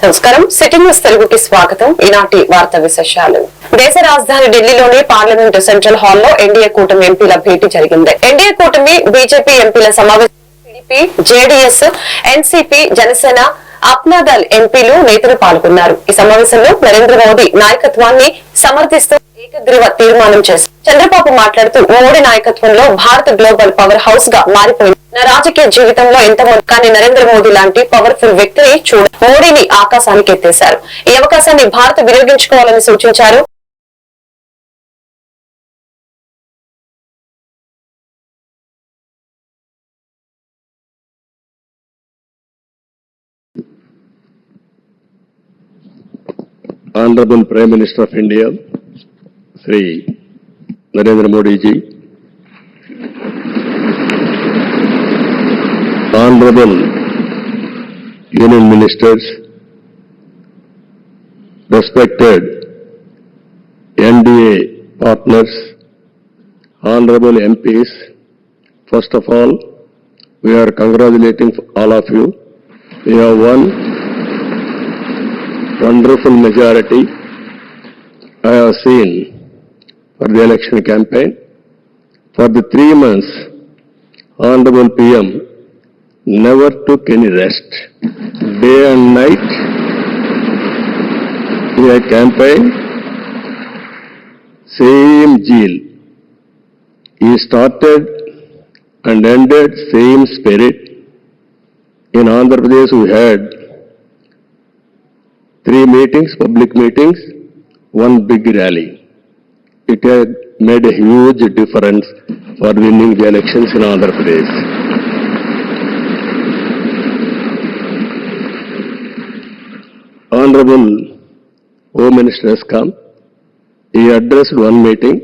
నమస్కారం. City news తెలుగుకి స్వాగతం. ఈనాటి వార్తా విశేషాలు. దేశ రాజధాని ఢిల్లీలోని పార్లమెంటు సెంట్రల్ హాల్లో ఎన్డీఏ కూటమి ఎంపీల భేటీ జరిగింది. ఎన్డీఏ కూటమి బీజేపీ ఎంపీల సమావేశం TDP, JDS, NCP, Janasena, Apna Dal ఎంపీలు నేతలు పాల్గొన్నారు. ఈ సమావేశంలో నరేంద్ర మోదీ నాయకత్వాన్ని సమర్థిస్తూ ఏకగ్రీవ తీర్మానం చేశారు. చంద్రబాబు మాట్లాడుతూ మోడీ నాయకత్వంలో భారత్ గ్లోబల్ పవర్ హౌస్ గా మారిపోయింది. నా రాజకీయ జీవితంలో ఎంతమంది కానీ నరేంద్ర మోదీ లాంటి పవర్ఫుల్ వ్యక్తిని మోడీని ఆకాశానికి ఎత్తేశారు. ఈ అవకాశాన్ని భారత్ వినియోగించుకోవాలని సూచించారు. Honorable Prime Minister of India, Shri Narendra Modi ji, Honorable Union Ministers, respected NDA partners, Honorable MPs, first of all, we are congratulating all of you. We have won wonderful majority I have seen for the election campaign. For the 3 months, Honorable PM never took any rest. Day and night, in a campaign, same zeal. He started and ended same spirit. In Andhra Pradesh, we had 3 meetings, public meetings, 1 big rally. It had made a huge difference for winning the elections in Andhra Pradesh. Honorable Home Minister has come. He addressed 1 meeting,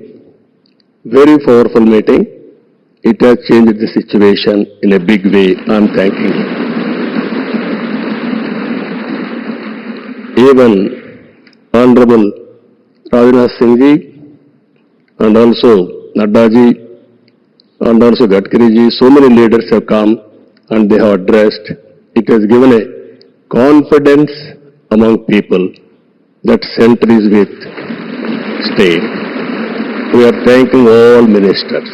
very powerful meeting. It has changed the situation in a big way. I am thanking him. Even Honorable Rajnath Singh ji and also Nadda ji and also Gadkari ji, so many leaders have come and they have addressed. It has given a confidence among people that center is with state. We are thanking all ministers.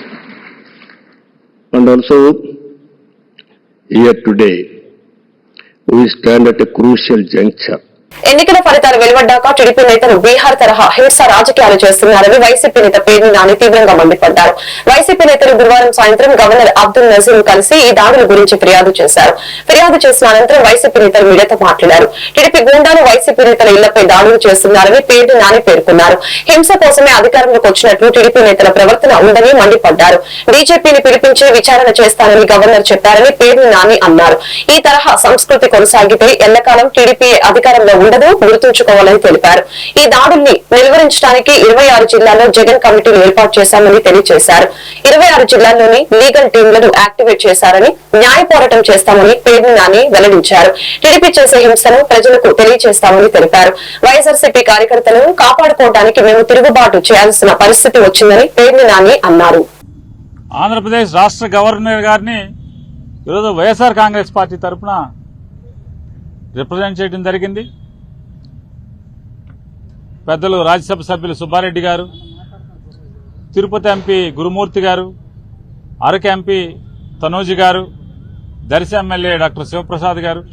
And also here today, we stand at a crucial juncture. ఎన్నికల ఫలితాలు వెలువడ్డాక TDP నేతలు బీహార్ తరహా హింస రాజకీయాలు చేస్తున్నారని YCP నేత పేర్ని నాని తీవ్రంగా మండిపడ్డారు. వైసీపీ నేతలు గురువారం సాయంత్రం గవర్నర్ అబ్దుల్ నజీర్ కలిసి ఈ దాడుల గురించి ఫిర్యాదు చేశారు. ఫిర్యాదు చేసిన అనంతరం వైసీపీ నేతలు మీడియాతో మాట్లాడారు. టీడీపీ గుండాలు వైసీపీ నేతల ఇళ్లపై దాడులు చేస్తున్నారని పేర్ని నాని పేర్కొన్నారు. హింస కోసమే అధికారంలోకి వచ్చినట్లు టీడీపీ నేతల ప్రవర్తన ఉందని మండిపడ్డారు. బీజేపీని పిలిపించి విచారణ చేస్తానని గవర్నర్ చెప్పారని పేర్ని నాని అన్నారు. ఈ తరహా సంస్కృతి కొనసాగితే ఎల్లకాలం టీడీపీ అధికారంలో ఉండదు, గుర్తుంచుకోవాలని తెలిపారు. ఈ దాడుల్ని నిలువరించడానికి 26 జిల్లాల్లో జగన్ కమిటీలు ఏర్పాటు చేశామని తెలియజేశారు. 26 జిల్లాల్లోని లీగల్ టీంలను యాక్టివేట్ చేశారని, న్యాయ పోరాటం చేస్తామని పేర్ని నాని వెల్లడించారు. టీడీపీ చేసే హింసను ప్రజలకు తెలియజేస్తామని తెలిపారు. వైఎస్ఆర్సీపీ కార్యకర్తలను కాపాడుకోవడానికి మేము తిరుగుబాటు చేయాల్సిన పరిస్థితి వచ్చిందని పేర్ని నాని అన్నారు. ఆంధ్రప్రదేశ్ రాష్ట్ర గవర్నర్ గారిని ఈరోజు వైఎస్ఆర్ కాంగ్రెస్ పార్టీ తరఫున రిప్రజెంట్ చేయడం జరిగింది. పెద్దలు రాజ్యసభ సభ్యులు సుబ్బారెడ్డి గారు, తిరుపతి ఎంపీ గురుమూర్తి గారు, అరకు ఎంపీ తనూజి గారు, దర్శి ఎమ్మెల్యే డాక్టర్ శివప్రసాద్ గారు,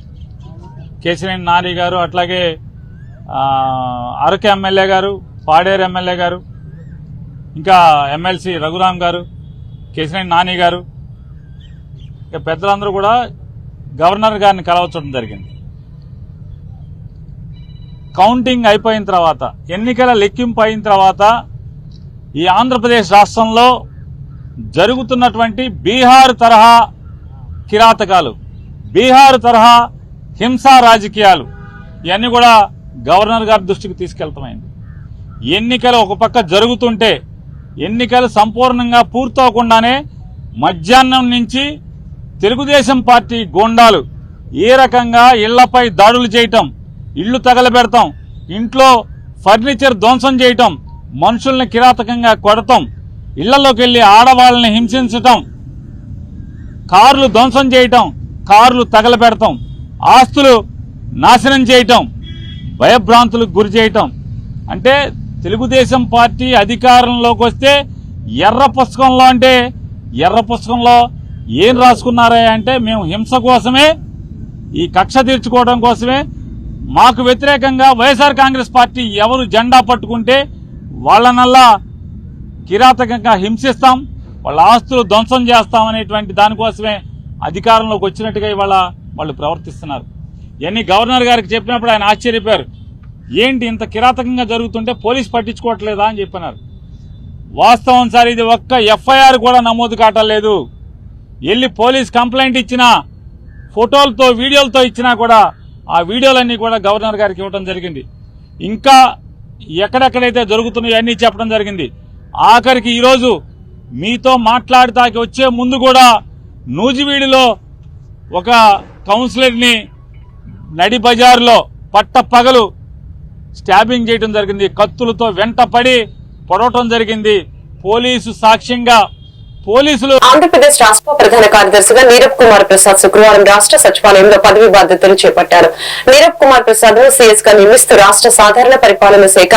కేశినేని నాని గారు, అట్లాగే అరకు ఎమ్మెల్యే గారు, పాడేరు ఎమ్మెల్యే గారు, ఇంకా ఎమ్మెల్సీ రఘురాం గారు, కేశినేని నాని గారు, ఇక పెద్దలందరూ కూడా గవర్నర్ గారిని కలవచ్చడం జరిగింది. కౌంటింగ్ అయిపోయిన తర్వాత, ఎన్నికల లెక్కింపు అయిన తర్వాత ఈ ఆంధ్రప్రదేశ్ రాష్ట్రంలో జరుగుతున్నటువంటి బీహార్ తరహా కిరాతకాలు, బీహార్ తరహా హింసా రాజకీయాలు ఇవన్నీ కూడా గవర్నర్ గారి దృష్టికి తీసుకెళ్తామైంది. ఎన్నికలు ఒక పక్క జరుగుతుంటే, ఎన్నికలు సంపూర్ణంగా పూర్తవకుండానే మధ్యాహ్నం నుంచి తెలుగుదేశం పార్టీ గూండాలు ఏ రకంగా ఇళ్లపై దాడులు చేయటం, ఇళ్లు తగలబెడతాం, ఇంట్లో ఫర్నిచర్ ధ్వంసం చేయటం, మనుషుల్ని కిరాతకంగా కొడతాం, ఇళ్లలోకి వెళ్లి ఆడవాళ్ళని హింసించటం, కార్లు ధ్వంసం చేయటం, కార్లు తగలబెడతాం, ఆస్తులు నాశనం చేయటం, భయభ్రాంతులకు గురి చేయటం. అంటే తెలుగుదేశం పార్టీ అధికారంలోకి వస్తే ఎర్ర పుస్తకంలో ఏం రాసుకున్నారా అంటే మేము హింస కోసమే, ఈ కక్ష తీర్చుకోవడం కోసమే, మాకు వ్యతిరేకంగా వైఎస్ఆర్ కాంగ్రెస్ పార్టీ ఎవరు జెండా పట్టుకుంటే వాళ్ళనల్లా కిరాతకంగా హింసిస్తాం, వాళ్ళ ఆస్తులు ధ్వంసం చేస్తామనేటువంటి దానికోసమే అధికారంలోకి వచ్చినట్టుగా ఇవాళ వాళ్ళు ప్రవర్తిస్తున్నారు. ఇవన్నీ గవర్నర్ గారికి చెప్పినప్పుడు ఆయన ఆశ్చర్యపోయారు. ఏంటి ఇంత కిరాతకంగా జరుగుతుంటే పోలీసు పట్టించుకోవట్లేదా అని చెప్పినారు. వాస్తవం సార్, ఇది ఒక్క ఎఫ్ఐఆర్ కూడా నమోదు కావట్లేదు. వెళ్ళి పోలీస్ కంప్లైంట్ ఇచ్చినా, ఫోటోలతో వీడియోలతో ఇచ్చినా కూడా ఆ వీడియోలన్నీ కూడా గవర్నర్ గారికి ఇవ్వడం జరిగింది. ఇంకా ఎక్కడెక్కడైతే జరుగుతున్నాయో అన్నీ చెప్పడం జరిగింది. ఆఖరికి ఈరోజు మీతో మాట్లాడటానికి వచ్చే ముందు కూడా నూజివీడులో ఒక కౌన్సిలర్ని నడి బజార్లో పట్టపగలు స్టాబింగ్ చేయడం జరిగింది. కత్తులతో వెంటపడి పొడవటం జరిగింది. పోలీసు సాక్ష్యంగా పోలీసులు. ఆంధ్రప్రదేశ్ రాష్ట్ర ప్రధాన కార్యదర్శిగా నీరబ్ కుమార్ ప్రసాద్ శుక్రవారం రాష్ట్ర సచివాలయంలో పదవి బాధ్యతలు చేపట్టారు. నీరబ్ కుమార్ ప్రసాద్ ను సీఎస్ గా నియమిస్తూ రాష్ట్ర సాధారణ పరిపాలన శాఖ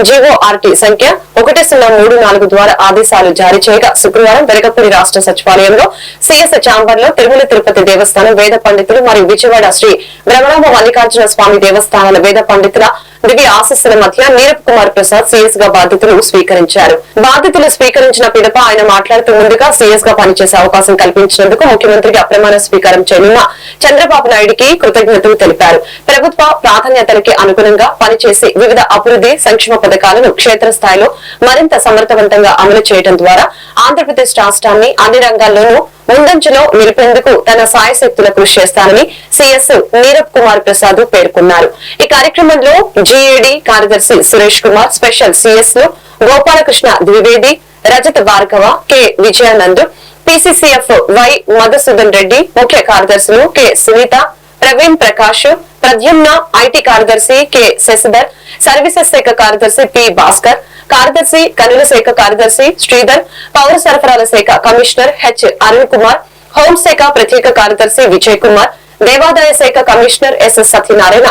జీఓఆర్టీ సంఖ్య 1034 ద్వారా ఆదేశాలు జారీ చేయగా శుక్రవారం వెలగపూడి రాష్ట్ర సచివాలయంలో సీఎస్ ఛాంబర్ లో తిరుమల తిరుపతి దేవస్థానం వేద పండితులు మరియు విజయవాడ శ్రీ బ్రహ్మరామ మల్లికార్జున స్వామి దేవస్థానాల వేద పండితుల దివ్య ఆశస్సుల మధ్య నీరబ్ కుమార్ ప్రసాద్ సీఎస్ గా బాధ్యతలు స్వీకరించారు. బాధ్యతలు స్వీకరించిన పిదప ఆయన మాట్లాడుతూ ముందుగా సీఎస్ గా పనిచేసే అవకాశం కల్పించినందుకు ముఖ్యమంత్రికి అప్రమాణ స్వీకారం చేయనున్న చంద్రబాబు నాయుడికి కృతజ్ఞతలు తెలిపారు. ప్రభుత్వ ప్రాధాన్యతలకి అనుగుణంగా పనిచేసి వివిధ అభివృద్ధి సంక్షేమ పథకాలను క్షేత్రస్థాయిలో మరింత సమర్థవంతంగా అమలు చేయడం ద్వారా ఆంధ్రప్రదేశ్ రాష్ట్రాన్ని అన్ని రంగాల్లోనూ ముందంజలో నిలిపేందుకు తన సాయశక్తుల కృషి చేస్తానని సీఎస్ నీరబ్ కుమార్ ప్రసాద్ పేర్కొన్నారు. ఈ కార్యక్రమంలో జీఏడీ కార్యదర్శి సురేష్ కుమార్, స్పెషల్ సీఎస్ లు Gopalakrishna Dwivedi, Rajat Bhargava, K Vijayanand, PCCF Y Madhusudan Reddy, ముఖ్య కార్యదర్శులు కె సునీత, ప్రవీణ్ ప్రకాష్, ప్రద్యుమ్న, ఐటీ కార్యదర్శి కె శశిధర్, సర్వీసెస్ శాఖ కార్యదర్శి పి భాస్కర్, కార్యదర్శి గనుల శాఖ కార్యదర్శి శ్రీధర్, పౌర సరఫరాల శాఖ కమిషనర్ హెచ్ అరుణ్ కుమార్, హోంశాఖ ప్రత్యేక కార్యదర్శి విజయ్ కుమార్, దేవాదాయ శాఖ commissioner S Satyanarayana,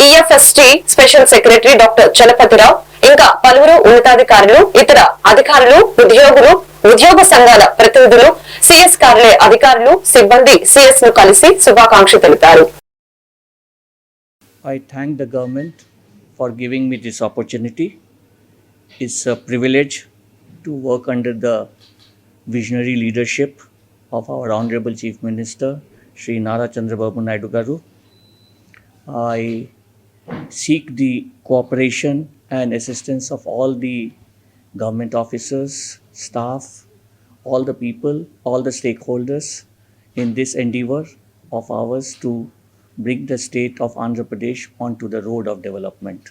EFST special secretary doctor Chalapathi Rao, ఇంకా పలువురు ఉన్నతాధికారులు, ఇతర అధికారులు, ఉద్యోగులు, ఉద్యోగ సంఘాల ప్రతినిధులు, సీఎస్ కార్యాలయ అధికారులు, సిబ్బంది సీఎస్ ను కలిసి శుభాకాంక్షలు తెలిపారు. I thank the government for giving me this opportunity. It's a privilege to work under the visionary leadership of our Honorable Chief Minister, Shri Nara Chandrababu Naidu Garu. I seek the cooperation and assistance of all the government officers, staff, all the people, all the stakeholders in this endeavor of ours to bring the state of Andhra Pradesh onto the road of development.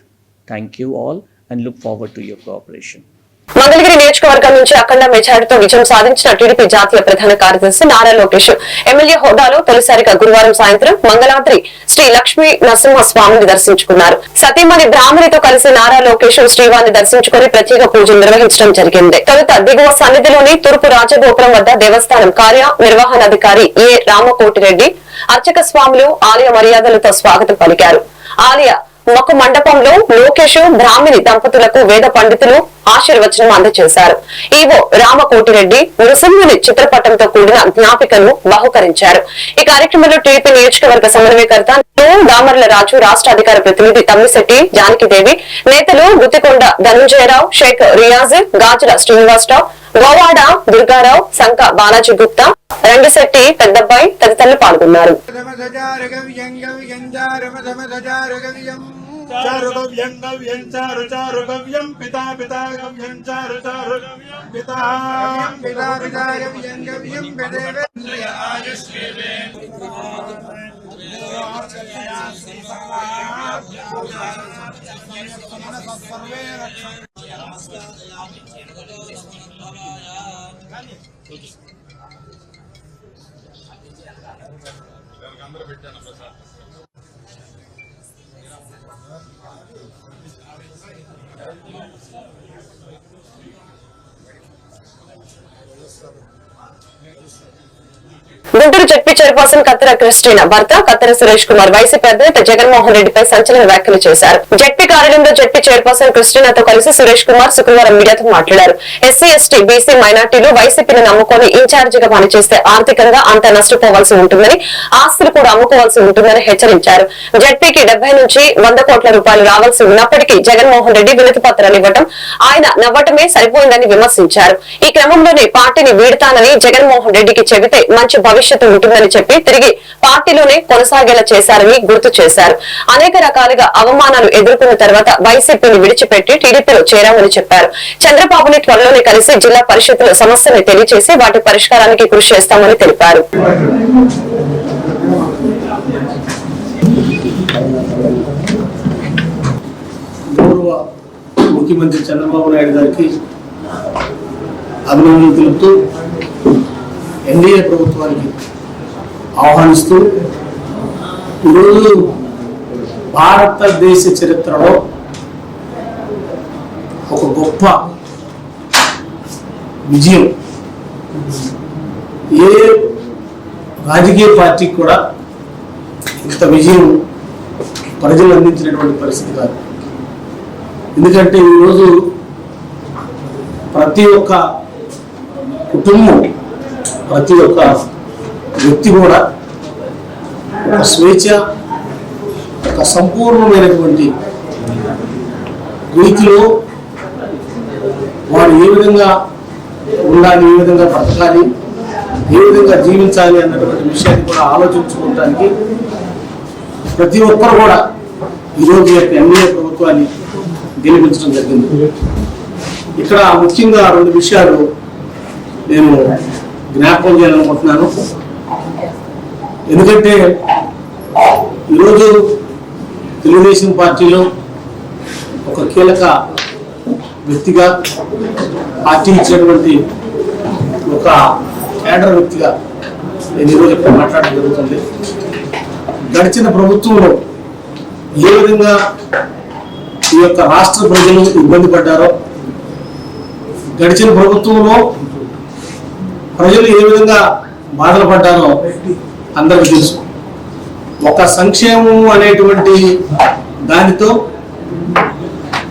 Thank you all and look forward to your cooperation. Mangalagiri నియోజకవర్గం నుంచి అఖండ మెజారిటీతో విజయం సాధించిన TDP జాతీయ ప్రధాన కార్యదర్శి Nara Lokesh MLA హోదాలో తొలిసారిగా గురువారం సాయంత్రం మంగళాద్రి శ్రీ లక్ష్మీ నరసింహస్వామిని దర్శించుకున్నారు. సతీమణి బ్రాహ్మణితో కలిసి నారా లోకేష్ శ్రీవారిని దర్శించుకుని ప్రత్యేక పూజలు నిర్వహించడం జరిగింది. తొలుత దిగువ సన్నిధిలోని తూర్పు రాజగోపురం వద్ద దేవస్థానం కార్యనిర్వహణాధికారి ఏ రామకోటిరెడ్డి అర్చక స్వాములు ఆలయ మర్యాదలతో స్వాగతం పలికారు. ఆలయ మొక్క మండపంలో లోకేష్ బ్రాహ్మిణి దంపతులకు వేద పండితులు ఆశీర్వచనం అందజేశారు. ఈవో రామకోటిరెడ్డి నృసింహుని చిత్రపటంతో కూడిన జ్ఞాపికను బహుకరించారు. ఈ కార్యక్రమంలో టీడీపీ నియోజకవర్గ సమన్వయకర్త దామర్ల రాజు, రాష్ట్ర అధికార ప్రతినిధి తమ్మిశెట్టి జానకిదేవి, నేతలు గుత్తికొండ ధనుంజయరావు, షేక్ రియాజ్, గాజుల శ్రీనివాసరావు, గోవాడ దుర్గారావు, సంక బాలాజీ గుప్తా, రంగిశెట్టి పెద్దబ్బాయి తదితరులు పాల్గొన్నారు. గుంటూరు జడ్పీ చైర్పర్సన్ కత్తెర క్రిస్టినా భర్త కత్తెర సురేష్ కుమార్ వైసీపీ అధినేత జగన్మోహన్ రెడ్డిపై సంచలన వ్యాఖ్యలు చేశారు. జడ్పీ కార్యాలయంలో జడ్పీ చైర్పర్సన్ క్రిస్టినాతో కలిసి సురేష్ కుమార్ శుక్రవారం మీడియాతో మాట్లాడారు. ఎస్సీ, ఎస్టీ, బీసీ, మైనార్టీలు వైసీపీని నమ్ముకొని ఇన్ఛార్జిగా పనిచేస్తే ఆర్థికంగా అంతా నష్టపోవాల్సి ఉంటుందని, ఆస్తులు కూడా అమ్ముకోవాల్సి ఉంటుందని హెచ్చరించారు. జడ్పీకి 70 నుంచి 100 కోట్ల రూపాయలు రావాల్సి ఉన్నప్పటికీ జగన్మోహన్ రెడ్డి వినతి పత్రాలు ఇవ్వడం, ఆయన నవ్వటమే సరిపోయిందని విమర్శించారు. ఈ క్రమంలోనే పార్టీని వీడతానని జగన్మోహన్ రెడ్డికి చెబితే మంచి భవిష్యత్తు ఉంటుందని చెప్పి తిరిగి పార్టీలోనే కొనసాగేలా చేశారని గుర్తు చేశారు. అనేక రకాలుగా అవమానాలు ఎదుర్కొన్న తర్వాత వైసీపీని విడిచిపెట్టి టీడీపీలో చేరామని చెప్పారు. చంద్రబాబుని త్వరలోనే కలిసి జిల్లా పరిషత్తుల సమస్యలను తెలియజేసి వాటి పరిష్కారానికి కృషి చేస్తామని తెలిపారు. గౌరవ ముఖ్యమంత్రి చంద్రబాబు నాయుడు గారికి అభినందనలు తెలుపుతూ ఎన్డీఏ ప్రభుత్వానికి ఆహ్వానిస్తూ ఈరోజు భారతదేశ చరిత్రలో ఒక గొప్ప విజయం, ఏ రాజకీయ పార్టీకి కూడా ఇంత విజయం ప్రజలు అందించినటువంటి పరిస్థితి కాదు. ఎందుకంటే ఈరోజు ప్రతి ఒక్క కుటుంబం, ప్రతి ఒక్క వ్యక్తి కూడా ఒక స్వేచ్ఛ, ఒక సంపూర్ణమైనటువంటి రీతిలో వారు ఏ విధంగా ఉండాలి, ఏ విధంగా బ్రతకాలి, ఏ విధంగా జీవించాలి అన్నటువంటి విషయాన్ని కూడా ఆలోచించుకోవడానికి ప్రతి ఒక్కరు కూడా ఈరోజు ఎన్డీఏ ప్రభుత్వాన్ని గెలిపించడం జరిగింది. ఇక్కడ ముఖ్యంగా 2 విషయాలు నేను జ్ఞాపకం చేయాలనుకుంటున్నాను. ఎందుకంటే ఈరోజు తెలుగుదేశం పార్టీలో ఒక కీలక వ్యక్తిగా, పార్టీ ఇచ్చినటువంటి ఒక కేడర్ వ్యక్తిగా నేను ఈరోజు ఇక్కడ మాట్లాడడం జరుగుతుంది. గడిచిన ప్రభుత్వంలో ఏ విధంగా ఈ యొక్క రాష్ట్ర ప్రజలు ఇబ్బంది పడ్డారో, గడిచిన ప్రభుత్వంలో ప్రజలు ఏ విధంగా బాధలు పడ్డారో అందరికీ తెలుసు. ఒక సంక్షేమం అనేటువంటి దానితో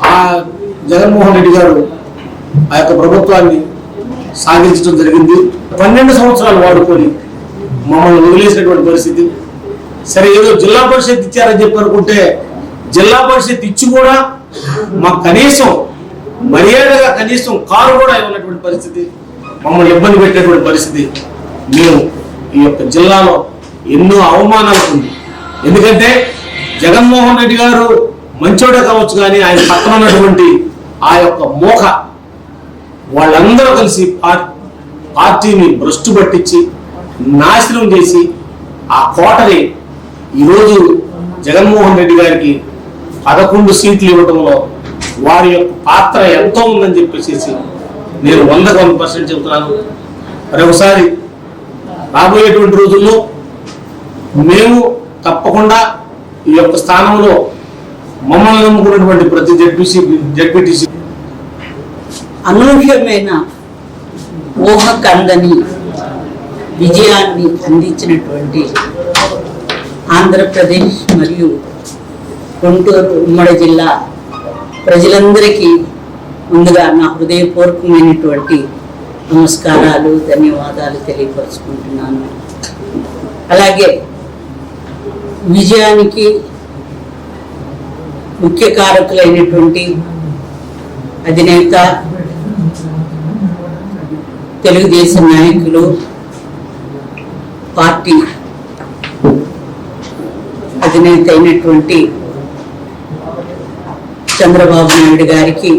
ఆ జగన్మోహన్ రెడ్డి గారు ఆ యొక్క ప్రభుత్వాన్ని సాగించడం జరిగింది. 12 సంవత్సరాలు వాడుకొని మమ్మల్ని వదిలేసినటువంటి పరిస్థితి. సరే, ఏదో జిల్లా పరిషత్ ఇచ్చారని చెప్పి అనుకుంటే, జిల్లా పరిషత్ ఇచ్చి కూడా మాకు కనీసం మర్యాదగా కనీసం కారు కూడా ఇవ్వనటువంటి పరిస్థితి, మమ్మల్ని ఇబ్బంది పెట్టేటువంటి పరిస్థితి. మేము ఈ యొక్క జిల్లాలో ఎన్నో అవమానాలు ఉంది. ఎందుకంటే జగన్మోహన్ రెడ్డి గారు మంచోడే కావచ్చు, కానీ ఆయన పక్కన ఉన్నటువంటి ఆ యొక్క మోఖ వాళ్ళందరూ కలిసి పార్టీని భ్రష్టు పట్టించి నాశనం చేసి ఆ కోటని ఈరోజు జగన్మోహన్ రెడ్డి గారికి 11 సీట్లు ఇవ్వడంలో వారి యొక్క పాత్ర ఎంతో ఉందని చెప్పేసి నేను 100% చెబుతున్నాను. మరొకసారి రాబోయేటువంటి రోజుల్లో మేము తప్పకుండా ఈ యొక్క స్థానంలో మమ్మల్ని నమ్ముకున్నటువంటి ప్రతి జడ్పీటీసీ అనూహ్యమైన ఊహకందని విజయాన్ని అందించినటువంటి ఆంధ్రప్రదేశ్ మరియు గుంటూరు ఉమ్మడి జిల్లా ప్రజలందరికీ ముందుగా నా హృదయపూర్వకమైనటువంటి నమస్కారాలు, ధన్యవాదాలు తెలియపరుచుకుంటున్నాను. అలాగే విజయానికి ముఖ్య కారకులైనటువంటి అధినేత, తెలుగుదేశం నాయకులు, పార్టీ అధినేత అయినటువంటి చంద్రబాబు నాయుడు గారికి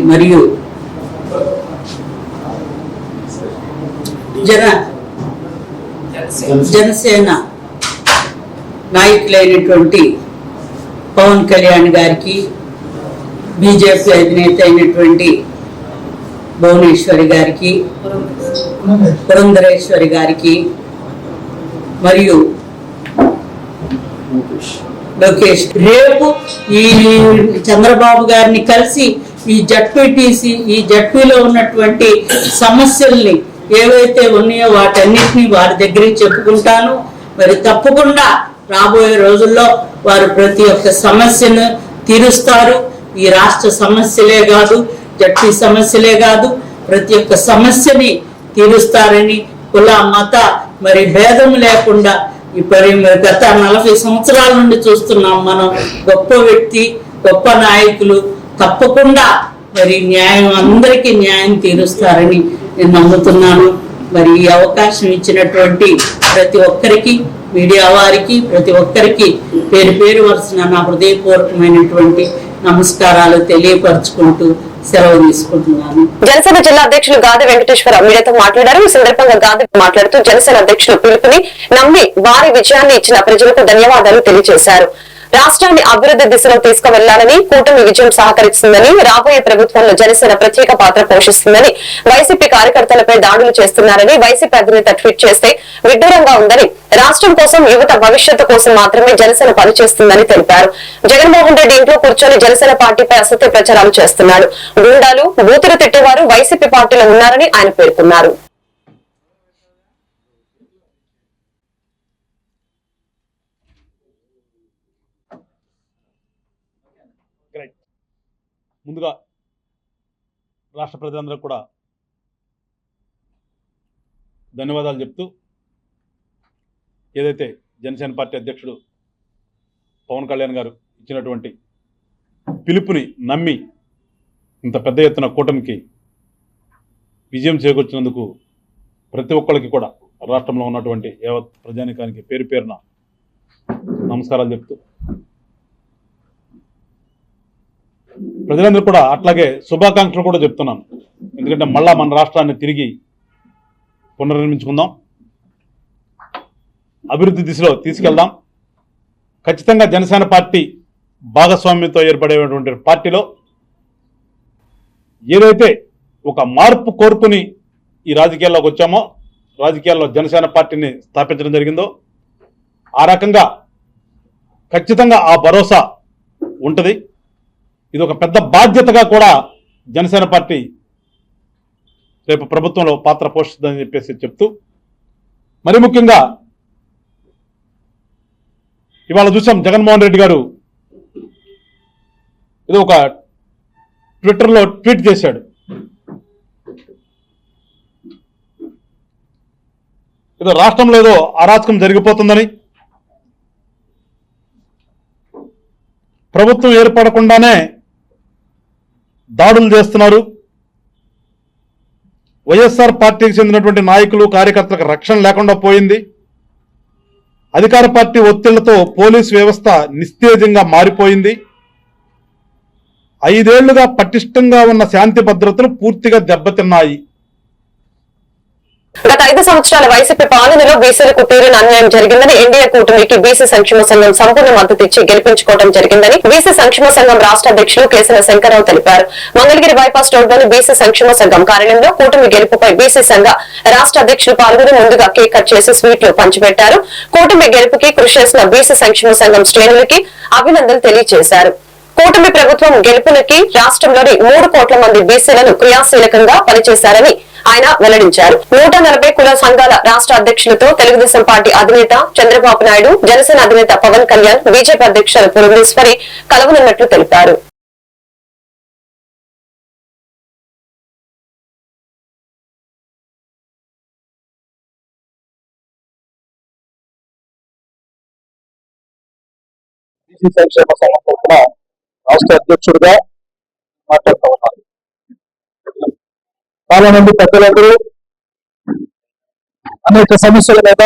మరియు జనసేన నాయకులైనటువంటి పవన్ కళ్యాణ్ గారికి, బీజేపీ అధినేత అయినటువంటి భువనేశ్వరి గారికి, పురంధరేశ్వరి గారికి మరియు లోకేష్ రేపు ఈ చంద్రబాబు గారిని కలిసి ఈ జడ్పీటీసీ, ఈ జడ్పీలో ఉన్నటువంటి సమస్యల్ని ఏవైతే ఉన్నాయో వాటన్నిటినీ వారి దగ్గరికి చెప్పుకుంటాను. మరి తప్పకుండా రాబోయే రోజుల్లో వారు ప్రతి ఒక్క సమస్యను తీరుస్తారు. ఈ రాష్ట్ర సమస్యలే కాదు, జడ్పీ సమస్యలే కాదు, ప్రతి ఒక్క సమస్యని తీరుస్తారని కుల మత మరి భేదం లేకుండా ఇప్పుడు గత 40 సంవత్సరాల నుండి చూస్తున్నాం మనం. గొప్ప వ్యక్తి, గొప్ప నాయకులు తప్పకుండా మరి న్యాయం అందరికీ న్యాయం తీరుస్తారని నేను నమ్ముతున్నాను. మరి ఈ అవకాశం ఇచ్చినటువంటి ప్రతి ఒక్కరికి, మీడియా వారికి, ప్రతి ఒక్కరికి పేరు పేరు వరుసన నా హృదయపూర్వకమైనటువంటి నమస్కారాలు తెలియపరచుకుంటూ సెలవు తీసుకుంటున్నాను. జనసేన జిల్లా అధ్యక్షులు గాది వెంకటేశ్వర మీడియాతో మాట్లాడారు. ఈ సందర్భంగా గాది మాట్లాడుతూ జనసేన అధ్యక్షులు పిలుపుని నమ్మి భారీ విజయాన్ని ఇచ్చిన ప్రజలకు ధన్యవాదాలు తెలియజేశారు. రాష్ట్రాన్ని అభివృద్ధి దిశలో తీసుకువెళ్లాలని, కూటమి విజయం సహకరిస్తుందని, రాబోయే ప్రభుత్వంలో జనసేన ప్రత్యేక పాత్ర పోషిస్తుందని, వైసీపీ కార్యకర్తలపై దాడులు చేస్తున్నారని వైసీపీ అధినేత ట్వీట్ చేస్తే విడ్డూరంగా ఉందని, రాష్ట్రం కోసం, యువత భవిష్యత్తు కోసం మాత్రమే జనసేన పనిచేస్తుందని తెలిపారు. జగన్మోహన్ రెడ్డి ఇంట్లో కూర్చొని జనసేన పార్టీపై అసత్య ప్రచారాలు చేస్తున్నాడు. గూండాలు, బూతులు తిట్టేవారు వైసీపీ పార్టీలో ఉన్నారని ఆయన పేర్కొన్నారు. ముందుగా రాష్ట్ర ప్రజలందరూ కూడా ధన్యవాదాలు చెప్తూ, ఏదైతే జనసేన పార్టీ అధ్యక్షుడు పవన్ కళ్యాణ్ గారు ఇచ్చినటువంటి పిలుపుని నమ్మి ఇంత పెద్ద ఎత్తున కూటమికి విజయం చేకూర్చినందుకు ప్రతి ఒక్కరికి కూడా రాష్ట్రంలో ఉన్నటువంటి యావత్ ప్రజానికానికి పేరు పేరున నమస్కారాలు చెప్తూ, ప్రజలందరూ కూడా అట్లాగే శుభాకాంక్షలు కూడా చెప్తున్నాను. ఎందుకంటే మళ్ళా మన రాష్ట్రాన్ని తిరిగి పునర్నిర్మించుకుందాం, అభివృద్ధి దిశలో తీసుకెళ్దాం. ఖచ్చితంగా జనసేన పార్టీ భాగస్వామ్యంతో ఏర్పడేటువంటి పార్టీలో ఏదైతే ఒక మార్పు కోరుకుని ఈ రాజకీయాల్లోకి వచ్చామో, రాజకీయాల్లో జనసేన పార్టీని స్థాపించడం జరిగిందో, ఆ రకంగా ఖచ్చితంగా ఆ భరోసా ఉంటుంది. ఇది ఒక పెద్ద బాధ్యతగా కూడా జనసేన పార్టీ రేపు ప్రభుత్వంలో పాత్ర పోషిస్తుందని చెప్పేసి చెప్తూ, మరి ముఖ్యంగా ఇవాళ చూసాం జగన్మోహన్ రెడ్డి గారు ఏదో ఒక ట్విట్టర్లో ట్వీట్ చేశాడు. ఏదో రాష్ట్రంలో ఏదో అరాచకం జరిగిపోతుందని, ప్రభుత్వం ఏర్పడకుండానే దాడులు చేస్తున్నారు, వైఎస్ఆర్ పార్టీకి చెందినటువంటి నాయకులు కార్యకర్తలకు రక్షణ లేకుండా పోయింది, అధికార పార్టీ ఒత్తిళ్లతో పోలీసు వ్యవస్థ నిస్తేజంగా మారిపోయింది, 5 ఏళ్లుగా పటిష్టంగా ఉన్న శాంతి భద్రతలు పూర్తిగా దెబ్బతిన్నాయి. గత 5 సంవత్సరాల వైసీపీ పాలనలో బీసీలకు తీరని అన్యాయం జరిగిందని, ఎన్డీఏ కూటమికి బీసీ సంక్షేమ సంఘం సంపూర్ణ మద్దతు ఇచ్చి గెలిపించుకోవడం జరిగిందని బీసీ సంక్షేమ సంఘం రాష్ట్ర అధ్యక్షులు కేసీల శంకర్రావు తెలిపారు. మంగళగిరి బైపాస్ రోడ్లోని బీసీ సంక్షేమ సంఘం కార్యాలయంలో కూటమి గెలుపుపై బీసీ సంఘ రాష్ట్ర అధ్యక్షులు పాల్గొని ముందుగా కేక్ కట్ చేసి స్వీట్లు పంచిపెట్టారు. కూటమి గెలుపుకి కృషి చేసిన బీసీ సంక్షేమ సంఘం శ్రేణులకి అభినందనలు తెలియజేశారు. కూటమి ప్రభుత్వం గెలుపులకి రాష్ట్రంలోని 3 కోట్ల మంది బీసీలను క్రియాశీలకంగా పనిచేశారని ఆయన వెల్లడించారు. 140 కుల సంఘాల రాష్ట్ర అధ్యక్షులతో తెలుగుదేశం పార్టీ అధినేత చంద్రబాబు నాయుడు, జనసేన అధినేత పవన్ కళ్యాణ్, బీజేపీ అధ్యక్షులు పురంధేశ్వరి కలవనున్నట్లు తెలిపారు. బీసీ సంక్షేమ సంఘం తరఫున రాష్ట్ర అధ్యక్షుడిగా మాట్లాడుతూ ఉన్నారు. చాలా మంది పెద్దలందరూ అనేక సమస్యల మీద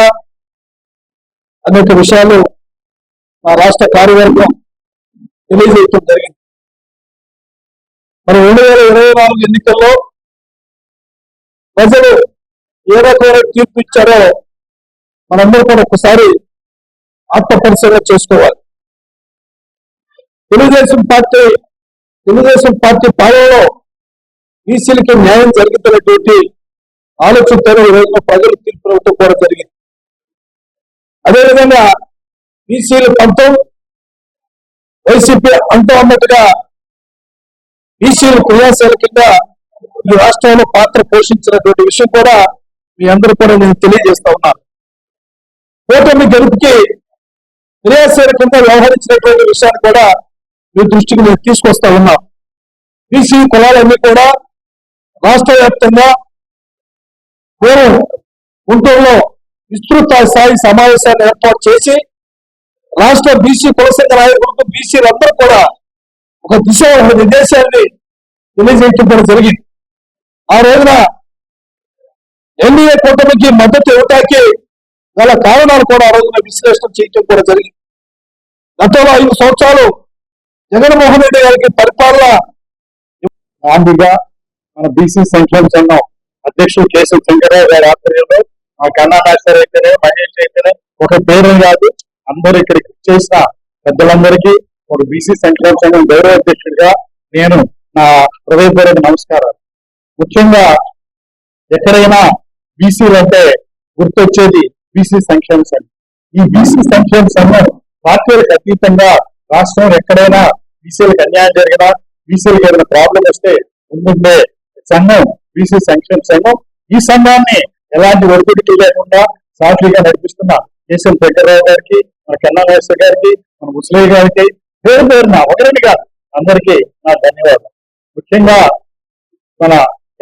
అనేక విషయాలు మా రాష్ట్ర కార్యవర్గం తెలియజేయడం జరిగింది. మరి 2024 ఎన్నికల్లో ప్రజలు ఏ రకమైన తీర్పు ఇచ్చారో మనందరూ కూడా ఒకసారి ఆత్మ పరిశీలన చేసుకోవాలి. తెలుగుదేశం పార్టీ పాలనలో బీసీలకి న్యాయం జరుగుతున్నటువంటి ఆలోచనతో ఈ రోజున ప్రజలు తీర్పు ఇవ్వడం కూడా జరిగింది. అదేవిధంగా బీసీల పంతం వైసీపీ అంటూ అన్నట్టుగా బీసీల క్రియాశీలకంగా ఈ రాష్ట్రంలో పాత్ర పోషించినటువంటి విషయం కూడా మీ అందరూ కూడా నేను తెలియజేస్తా ఉన్నాను. కూటమి గెలుపుకి క్రియాశీలకంగా వ్యవహరించినటువంటి విషయాన్ని కూడా మీ దృష్టికి నేను తీసుకొస్తా ఉన్నా. బీసీ కులాలన్నీ కూడా రాష్ట్ర వ్యాప్తంగా పూర్వం గుంటూరులో విస్తృత స్థాయి సమావేశాన్ని ఏర్పాటు చేసి రాష్ట్ర బీసీ కుల సంఘ నాయకులకు బీసీలందరూ కూడా ఒక దిశ ఒక నిర్దేశాన్ని తెలియజేయడం కూడా జరిగింది. ఆ రోజున ఎన్డీఏ కూటమికి మద్దతు ఇవ్వటానికి గల కారణాలు కూడా ఆ రోజున విశ్లేషణ చేయటం కూడా జరిగింది. గతంలో 5 సంవత్సరాలు జగన్మోహన్ రెడ్డి గారికి పరిపాలన గాంధీగా మన బీసీ సంక్షేమ సంఘం అధ్యక్షుడు కేశవ చంద్రరావు గారి ఆధ్వర్యంలో మా కన్నా మాస్టర్ అయితేనే మహేష్ అయితేనే ఒక పేరు కాదు అందరూ ఇక్కడికి చేసిన పెద్దలందరికీ ఒక బీసీ సంక్షేమ సంఘం గౌరవ అధ్యక్షుడిగా నేను నా హృదయపూర్వక నమస్కారాలు. ముఖ్యంగా ఎక్కడైనా బీసీలు అంటే గుర్తొచ్చేది బీసీ సంక్షేమ సంఘం. ఈ బీసీ సంక్షేమ సంఘం పార్టీలకు అతీతంగా రాష్ట్రంలో ఎక్కడైనా బీసీలకు అన్యాయం జరిగినా బీసీలకు ఏదైనా ప్రాబ్లం వస్తే ముందుండే సంఘం బీసీ సంక్షేమ సంఘం. ఈ సంఘాన్ని ఎలాంటి ఒడిదుడుకులు లేకుండా సాఫీగా నడిపిస్తున్న కేశవ వెంకటరావు గారికి, మన కన్నా నాగేశ్వర గారికి, మన ముసలయ్య గారికి పేరు పేరున ఒకరినిగా అందరికీ నా ధన్యవాదాలు. ముఖ్యంగా మన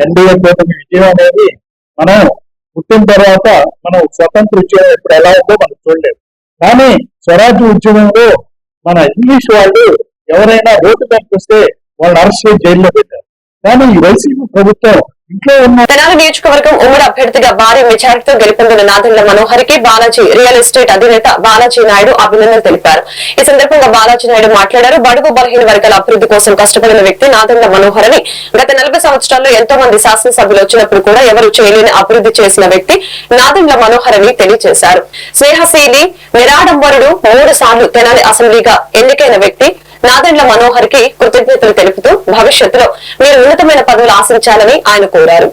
ఎన్డీఏ కూటమి విజయం అనేది మనం పుట్టిన తర్వాత మనం స్వతంత్ర ఉద్యమం ఇప్పుడు ఎలా ఉందో మనం చూడలేదు. కానీ స్వరాజ్య ఉద్యమంలో మన ఇంగ్లీష్ వాళ్ళు ఎవరైనా రోడ్డు మీదకి వస్తే వాళ్ళని అరెస్ట్ చేసి జైల్లో పెట్టారు. కానీ ఈ వైసీపీ ప్రభుత్వం ఇంట్లో ఉన్న తెనాలి నియోజకవర్గం ఉమ్మడి అభ్యర్థిగా భారీ మెజారిటీతో గెలుపొందిన నాదెండ్ల మనోహర్ కి బాలాజీ రియల్ ఎస్టేట్ అధినేత బాలాజీ నాయుడు అభినందనలు తెలిపారు. ఈ సందర్భంగా బాలాజీ నాయుడు మాట్లాడారు. బడుగు బలహీన వర్గాల అభివృద్ధి కోసం కష్టపడిన వ్యక్తి నాదెండ్ల మనోహర్ అని గత 40 సంవత్సరాల్లో ఎంతో మంది శాసనసభ్యులు వచ్చినప్పుడు కూడా ఎవరు చేయలేని అభివృద్ధి చేసిన వ్యక్తి నాదెండ్ల మనోహర్ అని తెలియజేశారు. స్నేహశీలి నిరాడంబరుడు 3 సార్లు తెనాలి అసెంబ్లీగా ఎన్నికైన వ్యక్తి నాదెండ్ల మనోహర్ కి కృతజ్ఞతలు తెలుపుతూ భవిష్యత్తులో మీరు ఉన్నతమైన పదవులు ఆశించాలని ఆయన కోరారు.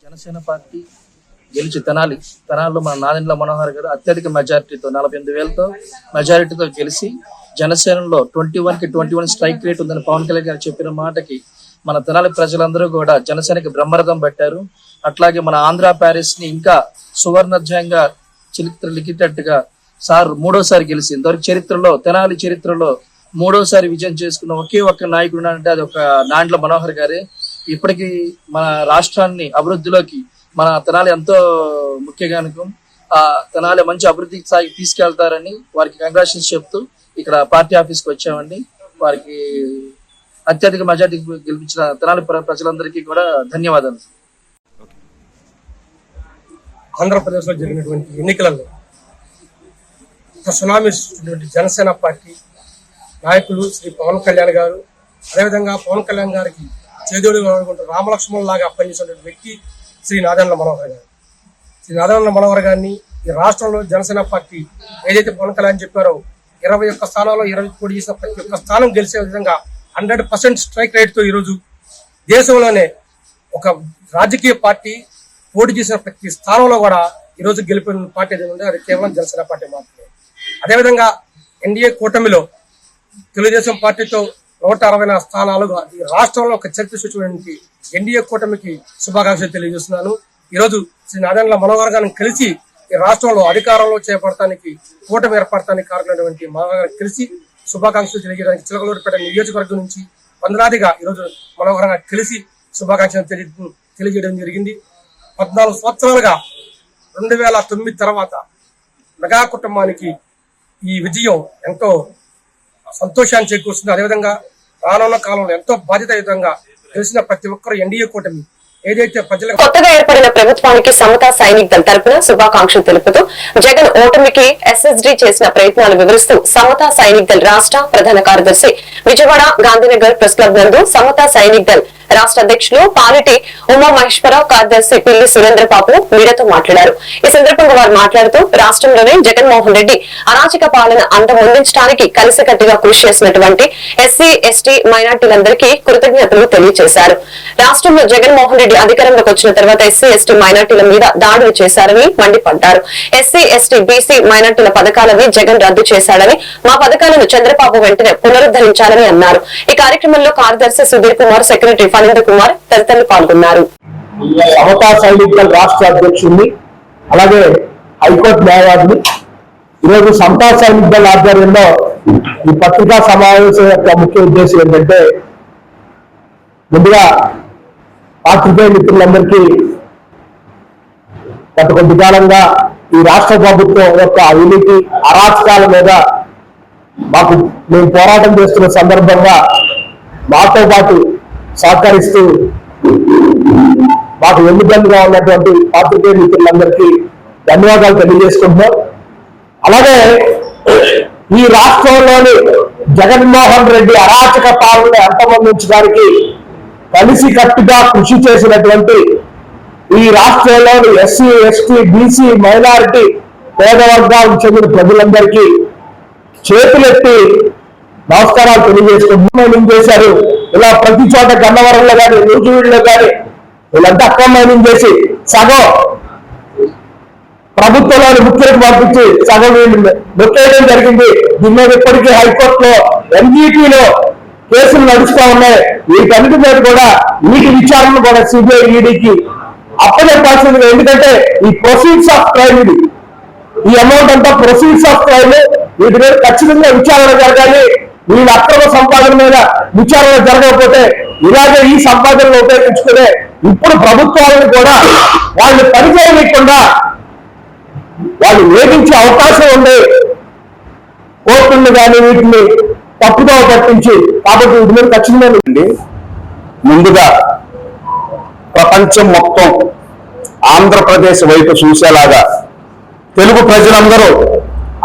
జనసేన పార్టీ గెలిచి తెనాలిలో మన నాదెండ్ల మనోహర్ గారు అత్యధిక మెజారిటీతో 48,000తో మెజారిటీతో గెలిచి జనసేనలో 21కి 21 స్ట్రైక్ రేట్ ఉందని పవన్ కళ్యాణ్ గారు చెప్పిన మాటకి మన తెనాలి ప్రజలందరూ కూడా జనసేనకి బ్రహ్మరథం పట్టారు. అట్లాగే మన ఆంధ్ర ప్యారిస్ ని ఇంకా సువర్ణాధ్యాయంగా చరిత్ర లిఖితట్టుగా సార్ 3వసారి గెలిచి ఇంతవరకు చరిత్రలో తెనాలి చరిత్రలో 3వసారి విజయం చేసుకున్న ఒకే ఒక్క నాయకుడు అంటే అది ఒక నాదెండ్ల మనోహర్ గారే. ఇప్పటికీ మన రాష్ట్రాన్ని అభివృద్ధిలోకి మన తెనాలి ఎంతో ముఖ్యగానకం. ఆ తెనాలి మంచి అభివృద్ధి స్థాయికి తీసుకెళ్తారని వారికి కంగ్రాచులేషన్స్ చెప్తూ ఇక్కడ పార్టీ ఆఫీస్కి వచ్చామండి. వారికి అత్యధిక మెజార్టీ గెలిపించిన తెనాలి ప్రజలందరికీ కూడా ధన్యవాదాలు. ఆంధ్రప్రదేశ్ లో జరిగినటువంటి ఎన్నికలలో సునామీ జనసేన పార్టీ నాయకులు శ్రీ పవన్ కళ్యాణ్ గారు, అదేవిధంగా పవన్ కళ్యాణ్ గారికి చేదోడు రామలక్ష్మణ్ లాగా పనిచేసినటువంటి వ్యక్తి శ్రీ నాదెండ్ల మనోహర్ గారు. శ్రీ నాదెండ్ల మనోహర్ గారిని ఈ రాష్ట్రంలో జనసేన పార్టీ ఏదైతే పవన్ కళ్యాణ్ చెప్పారో 21 స్థానాల్లో 20 పోటీ చేసిన ప్రతి ఒక్క స్థానం గెలిచే విధంగా 100% స్ట్రైక్ రేట్ తో ఈరోజు దేశంలోనే ఒక రాజకీయ పార్టీ పోటీ చేసిన ప్రతి స్థానంలో కూడా ఈరోజు గెలిపిన పార్టీ ఏదైనా ఉంటే అది కేవలం జనసేన పార్టీ మాత్రమే. అదేవిధంగా ఎన్డీఏ కూటమిలో తెలుగుదేశం పార్టీతో 164 స్థానాలుగా ఈ రాష్ట్రంలో ఒక చరిత్ర సృష్టించడానికి ఎన్డీఏ కూటమికి శుభాకాంక్షలు తెలియజేస్తున్నాను. ఈరోజు శ్రీ నాదెండ్ల మనోహర్ గారిని కలిసి ఈ రాష్ట్రంలో అధికారంలో చేపడటానికి కూటమి ఏర్పడటానికి కారణమైనటువంటి మనోహర్ గారిని కలిసి శుభాకాంక్షలు తెలియజేయడానికి చిలకలూరుపేట నియోజకవర్గం నుంచి వందలాదిగా ఈరోజు మనోహర్ గారిని కలిసి శుభాకాంక్షలు తెలియజేయడం జరిగింది. 14 సంవత్సరాలుగా 2009 తర్వాత మెగా కుటుంబానికి ఈ విజయం ఎంతో సంతోషాన్ని చేకూరుస్తుంది. అదేవిధంగా రానున్న కాలంలో ఎంతో బాధ్యతాయుతంగా తెలిసిన ప్రతి ఒక్కరు ఎన్డీఏ కూటమి ఏదైతే ప్రజలకు కొత్తగా ఏర్పడిన ప్రభుత్వానికి సమతా సైనిక్ దళ్ తరపున శుభాకాంక్షలు తెలుపుతూ జగన్ ఓటమికి ఎస్ఎస్డీ చేసిన ప్రయత్నాలు వివరిస్తూ సమతా సైనిక్ దళ్ రాష్ట్ర ప్రధాన కార్యదర్శి విజయవాడ గాంధీనగర్ ప్రెస్ క్లబ్ నందు సమతా సైనిక్ దళ్ రాష్ట్ర అధ్యక్షులు పాలిటి ఉమామహేశ్వరరావు, కార్యదర్శి పిల్లి సురేంద్రబాబు మీడియాతో మాట్లాడారు. ఈ సందర్భంగా వారు మాట్లాడుతూ రాష్ట్రంలోనే జగన్మోహన్ రెడ్డి అరాచక పాలన అంతమొందించడానికి కలిసికట్టుగా కృషి చేసినటువంటి ఎస్సీ, ఎస్టీ, మైనార్టీలందరికీ కృతజ్ఞతలు తెలియజేశారు. రాష్ట్రంలో జగన్మోహన్ రెడ్డి అధికారంలోకి వచ్చిన తర్వాత ఎస్సీ, ఎస్టీ, మైనార్టీల మీద దాడులు చేశారని మండిపడ్డారు. ఎస్సీ, ఎస్టీ, బీసీ, మైనార్టీల పథకాలని జగన్ రద్దు చేశాడని, మా పథకాలను చంద్రబాబు వెంటనే పునరుద్ధరించాలని అన్నారు. ఈ కార్యక్రమంలో కార్యదర్శి సుధీర్ కుమార్, సెక్రటరీ ఫణీంద్ర కుమార్ తదితరులు పాల్గొన్నారు. సమతా సైనికుల రాష్ట్ర అధ్యక్షుడిని, అలాగే హైకోర్టు న్యాయవాదిని ఈరోజు సమతా సైనికుల ఆధ్వర్యంలో ఈ పత్రికా సమావేశం యొక్క ముఖ్య ఉద్దేశం ఏంటంటే, ముందుగా పాత్రికేయ మిత్రులందరికీ గత కొద్ది కాలంగా ఈ రాష్ట్ర ప్రభుత్వం యొక్క అవినీతి అరాచకాల మీద మేము పోరాటం చేస్తున్న సందర్భంగా మాతో పాటు సహకరిస్తూ మాకు వెన్నుదన్నుగా ఉన్నటువంటి పాత్రికేయ మిత్రులందరికీ ధన్యవాదాలు తెలియజేసుకుంటున్నాం. అలాగే ఈ రాష్ట్రంలోని జగన్మోహన్ రెడ్డి అరాచక పాలన అంతమొందించడానికి కలిసి కట్టుగా కృషి చేసినటువంటి ఈ రాష్ట్రంలోని ఎస్సీ, ఎస్టీ, బీసీ, మైనారిటీ, పేద వర్గాలకు చెందిన ప్రజలందరికీ చేతులెత్తి నమస్కారాలు తెలియజేసుకుంటున్నాం. చేశారు ఇలా ప్రతి చోట గన్నవరంలో కానీ, నూజివీడులో కానీ వీళ్ళంతా అక్రమ మైనింగ్ చేసి సగం ప్రభుత్వంలోని ముఖ్యులకు పంపించి సగం వీళ్ళు నొక్కేయడం జరిగింది. దీని మీద ఇప్పటికీ హైకోర్టులో, ఎన్జీటీలో కేసులు నడుస్తూ ఉన్నాయి. వీటన్నిటి మీద కూడా వీటి విచారణ కూడా సిబిఐ, ఈడీకి అప్పచెప్పాల్సింది. ఎందుకంటే ఈ ప్రొసీడ్స్ ఆఫ్ క్రైమ్, ఈ అమౌంట్ అంతా ప్రొసీడ్స్ ఆఫ్ క్రైమ్, వీటి మీద ఖచ్చితంగా విచారణ జరగాలి. వీళ్ళ అక్రమ సంపాదన మీద విచారణ జరగకపోతే ఇలాగే ఈ సంపాదనలు ఉపయోగించుకునే ఇప్పుడు ప్రభుత్వాలను కూడా వాళ్ళు పనిచేయకుండా వాళ్ళు వేధించే అవకాశం ఉంది. కోర్టులను కానీ వీటిని తప్పుదో పట్టించి, కాబట్టి వీటి మీద ఖచ్చితంగా ముందుగా ప్రపంచం మొత్తం ఆంధ్రప్రదేశ్ వైపు చూసేలాగా తెలుగు ప్రజలందరూ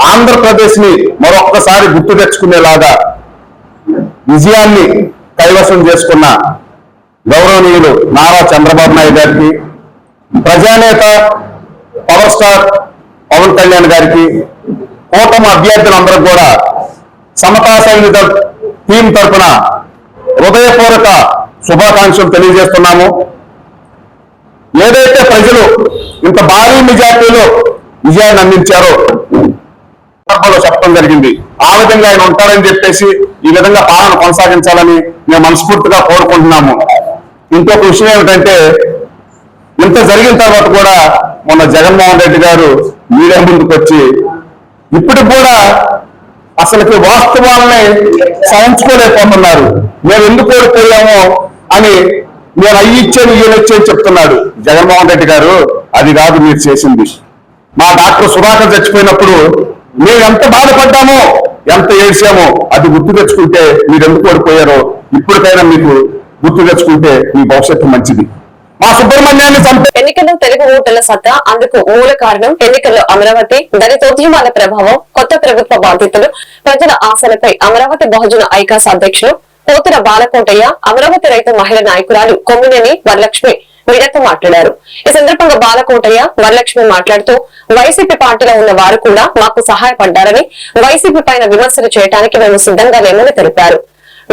ఆంధ్రప్రదేశ్ ని మరొక్కసారి గుర్తు తెచ్చుకునేలాగా విజయాన్ని కైవసం చేసుకున్న గౌరవనీయులు నారా చంద్రబాబు నాయుడు గారికి, ప్రజానేత పవర్ స్టార్ పవన్ కళ్యాణ్ గారికి, కూటమి అభ్యర్థులందరూ కూడా సమతా సైనిక టీం తరఫున హృదయపూర్వక శుభాకాంక్షలు తెలియజేస్తున్నాము. ఏదైతే ప్రజలు ఇంత భారీ మెజార్టీలో విజయాన్ని అందించారో చెప్పడం జరిగింది. ఆ విధంగా ఆయన ఉంటారని చెప్పేసి ఈ విధంగా పాలన కొనసాగించాలని మేము మనస్ఫూర్తిగా కోరుకుంటున్నాము. ఇంకొక విషయం ఏమిటంటే, ఇంత జరిగిన తర్వాత కూడా మొన్న జగన్మోహన్ రెడ్డి గారు మీడియా ముందుకు వచ్చి ఇప్పుడు కూడా అసలుకి వాస్తవాలని సహించుకోలేకపోతున్నారు. మేము ఎందుకు ఓడిపోయామో అని నేను అయ్యిచ్చాను ఈయనొచ్చేని చెప్తున్నాడు జగన్మోహన్ రెడ్డి గారు. అది కాదు మీరు చేసింది. మా డాక్టర్ సుధాకర్ చచ్చిపోయినప్పుడు మేము ఎంత బాధపడ్డామో, ఎంత ఏడ్చామో అది గుర్తు తెచ్చుకుంటే మీరు ఎందుకు ఓడిపోయారో ఇప్పటికైనా మీకు గుర్తు తెచ్చుకుంటే మీ భవిష్యత్తు మంచిది. మా సుబ్రహ్మణ్యాన్ని ఎన్నికల్లో తెలుగు ఓటర్ల సత్తా, అందుకు మూల కారణం ఎన్నికల్లో అమరావతి, దళితోద్యమాల ప్రభావం, కొత్త ప్రభుత్వ బాధ్యతలు, ప్రజల ఆశలపై అమరావతి బహుజన ఐకాస్ అధ్యక్షులు పోతుల బాలకోటయ్య, అమరావతి రైతు మహిళా నాయకురాలు కొమ్మినేని వరలక్ష్మి మీడియాతో మాట్లాడారు. ఈ సందర్భంగా బాలకోటయ్య, వరలక్ష్మి మాట్లాడుతూ వైసీపీ పార్టీలో ఉన్న వారు కూడా మాకు సహాయపడ్డారని, వైసీపీ పైన విమర్శలు చేయడానికి మేము సిద్ధంగా లేమని తెలిపారు.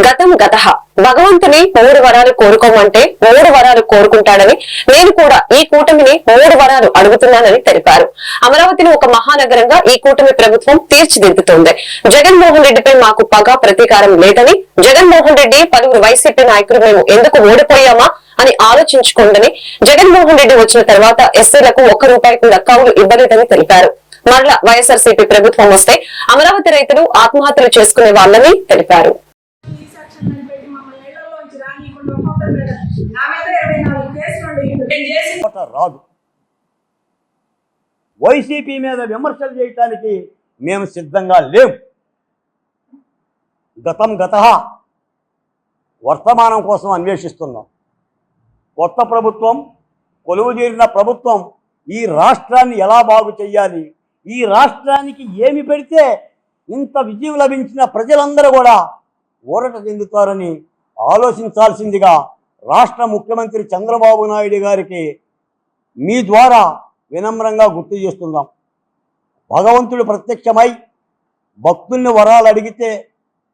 గతం గతః భగవంతుని 3 వరాలు కోరుకోమంటే 3 వరాలు కోరుకుంటాడని, నేను కూడా ఈ కూటమిని 3 వరాలు అడుగుతున్నానని తెలిపారు. అమరావతిని ఒక మహానగరంగా ఈ కూటమి ప్రభుత్వం తీర్చిదిద్దుతోంది. జగన్మోహన్ రెడ్డిపై మాకు పగ ప్రతీకారం లేదని, జగన్మోహన్ రెడ్డి పలువురు వైసీపీ నాయకులు మేము ఎందుకు ఓడిపోయామా అని ఆలోచించుకోండి. జగన్మోహన్ రెడ్డి వచ్చిన తర్వాత ఎస్సీలకు ₹1 కూడా కౌలు ఇవ్వలేదని తెలిపారు. మరలా వైఎస్ఆర్సీపీ ప్రభుత్వం వస్తే అమరావతి రైతులు ఆత్మహత్యలు చేసుకునే వాళ్ళని తెలిపారు. రాదు. వైసీపీ మీద విమర్శలు చేయటానికి మేము సిద్ధంగా లేవు. గతం గతః వర్తమానం కోసం అన్వేషిస్తున్నాం. కొత్త ప్రభుత్వం, కొలువు తీరిన ప్రభుత్వం ఈ రాష్ట్రాన్ని ఎలా బాగు చేయాలి, ఈ రాష్ట్రానికి ఏమి పెడితే ఇంత విజయం లభించిన ప్రజలందరూ కూడా ఊరట చెందుతారని ఆలోచించాల్సిందిగా రాష్ట్ర ముఖ్యమంత్రి చంద్రబాబు నాయుడు గారికి మీ ద్వారా వినమ్రంగా గుర్తు చేస్తున్నాం. భగవంతుడు ప్రత్యక్షమై భక్తుల్ని వరాలు అడిగితే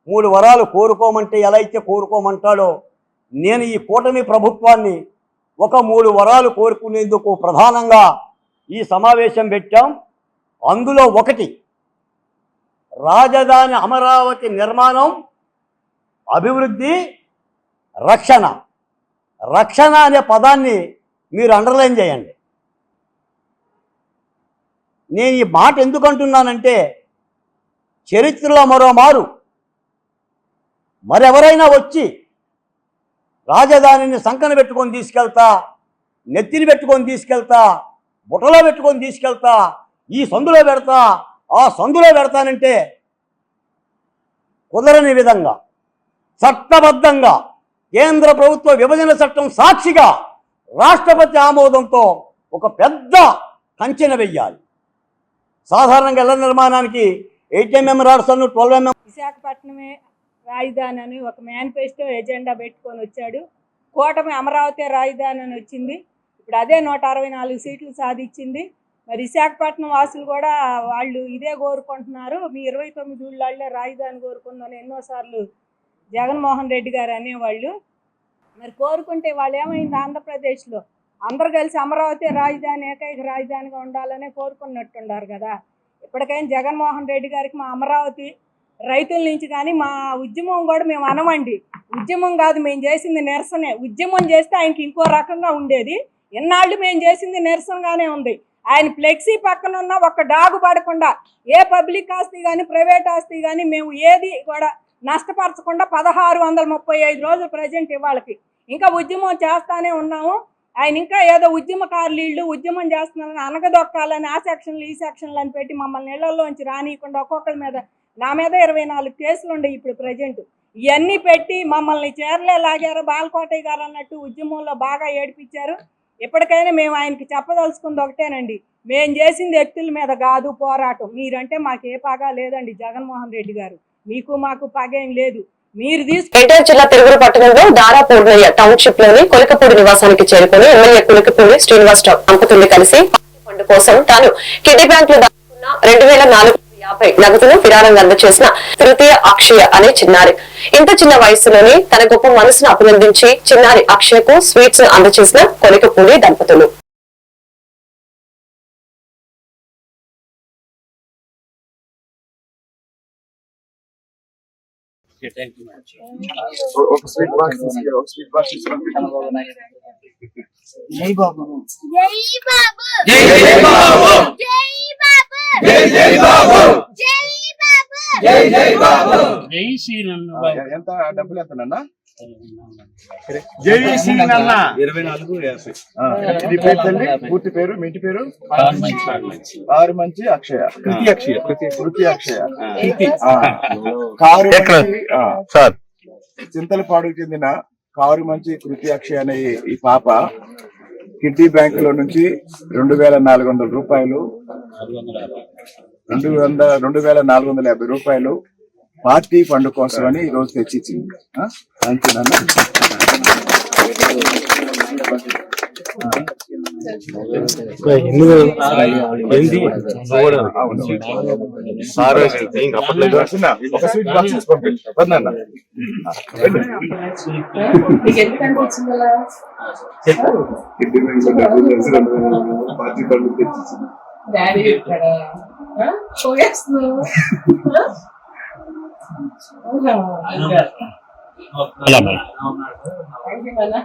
3 వరాలు కోరుకోమంటే ఎలా అయితే కోరుకోమంటాడో, నేను ఈ కూటమి ప్రభుత్వాన్ని ఒక 3 వరాలు కోరుకునేందుకు ప్రధానంగా ఈ సమావేశం పెట్టాం. అందులో ఒకటి, రాజధాని అమరావతి నిర్మాణం, అభివృద్ధి, రక్షణ. రక్షణ అనే పదాన్ని మీరు అండర్లైన్ చేయండి. నేను ఈ మాట ఎందుకు అంటున్నానంటే, చరిత్రలో మరెవరైనా వచ్చి రాజధానిని సంకన పెట్టుకొని తీసుకెళ్తా, నెత్తిని పెట్టుకొని తీసుకెళ్తా, బుట్టలో పెట్టుకొని తీసుకెళ్తా, ఈ సందులో పెడతా, ఆ సందులో పెడతానంటే కుదరని విధంగా చట్టబద్ధంగా కేంద్ర ప్రభుత్వ విభజన చట్టం సాక్షిగా రాష్ట్రపతి ఆమోదంతో ఒక పెద్ద కంచెన వెయ్యాలి. సాధారణంగా ఇళ్ల నిర్మాణానికి 8 mm రాడ్స్ 12 mm. విశాఖపట్నమే రాజధాని అని ఒక మేనిఫెస్టో ఎజెండా పెట్టుకొని వచ్చాడు. కూటమి అమరావతి రాజధాని అని వచ్చింది. ఇప్పుడు అదే 164 సీట్లు సాధించింది. మరి విశాఖపట్నం వాసులు కూడా వాళ్ళు ఇదే కోరుకుంటున్నారు. మీ 29 ఊళ్ళే రాజధాని కోరుకుందని ఎన్నోసార్లు జగన్మోహన్ రెడ్డి గారు అనేవాళ్ళు. మరి కోరుకుంటే వాళ్ళు ఏమైంది, ఆంధ్రప్రదేశ్లో అందరు కలిసి అమరావతి రాజధాని ఏకైక రాజధానిగా ఉండాలనే కోరుకున్నట్టున్నారు కదా. ఇప్పటికైనా జగన్మోహన్ రెడ్డి గారికి మా అమరావతి రైతుల నుంచి కానీ మా ఉద్యమం కూడా మేము అనమండి. ఉద్యమం కాదు, మేము చేసింది నిరసనే. ఉద్యమం చేస్తే ఆయనకి ఇంకో రకంగా ఉండేది. ఎన్నాళ్ళు మేము చేసింది నిరసనగానే ఉంది. ఆయన ఫ్లెక్సీ పక్కన ఉన్న ఒక్క డాగు పడకుండా ఏ పబ్లిక్ ఆస్తి కానీ ప్రైవేట్ ఆస్తి కానీ మేము ఏది కూడా నష్టపరచకుండా 1635 రోజులు ప్రజెంట్ ఇవాళకి ఇంకా ఉద్యమం చేస్తానే ఉన్నాము. ఆయన ఇంకా ఏదో ఉద్యమకారులు ఉద్యమం చేస్తున్నారని అనగదొక్కాలని ఆ సెక్షన్లు ఈ సెక్షన్లు అని పెట్టి మమ్మల్ని ఇళ్లలోంచి రానియకుండా ఒక్కొక్కరి మీద, నా మీద 24 కేసులు ఉన్నాయి ఇప్పుడు ప్రజెంట్. ఇవన్నీ పెట్టి మమ్మల్ని చీరలే లాగారు. బాలకోటయ్య గారు అన్నట్టు ఉద్యమంలో బాగా ఏడిపించారు. ఎప్పటికైనా మేము ఆయనకి చెప్పదలుచుకుంది ఒకటేనండి, మేము చేసింది వ్యక్తుల మీద కాదు పోరాటం. మీరంటే మాకు ఏ పగా లేదండి. జగన్మోహన్ రెడ్డి గారు మీకు మాకు పగేం లేదు. మీరు ఎన్టీఆర్ జిల్లా తిరువురు పట్టణంలో దారాపూర్ణయ్య టౌన్షిప్ లోని కొలికపూడి నివాసానికి చేరుకుని ఎమ్మెల్యే కొలికపూడి శ్రీనివాసరావు దంపతుల్ని కలిసి ఫండ్ కోసం తాను కిడ్నీ బ్యాంక్ లో దాచుకున్న 2450 నగదును విరాళంగా అందజేసిన తృతీయ అక్షయ అనే చిన్నారి. ఇంత చిన్న వయసులోనే తన గొప్ప మనసును అభినందించి చిన్నారి అక్షయకు స్వీట్స్ అందజేసిన కొలికపూడి దంపతులు. జై బాబు ఎంత డబ్బులు ఎంతనన్నా? జై శ్రీనన్న 2450. ఇది పేరు తల్లి పూర్తి పేరు, మీ ఇంటి పేరు? ఆరు మంచి అక్షయ, కృతి అక్షయ. కారు సార్ చింతలపాడుకు చెందిన కారు మంచి కృతి అక్షయ అనే ఈ పాప కిడ్నీ బ్యాంక్ లో నుంచి 2400 రూపాయలు 2450 రూపాయలు పార్టీ ఫండ్ కోసం అని ఈ రోజు తెచ్చిచ్చింది. ఒక స్వీట్ బాక్స్ పంపించండి. పార్టీ ఫండ్ తెచ్చిచ్చింది. అలా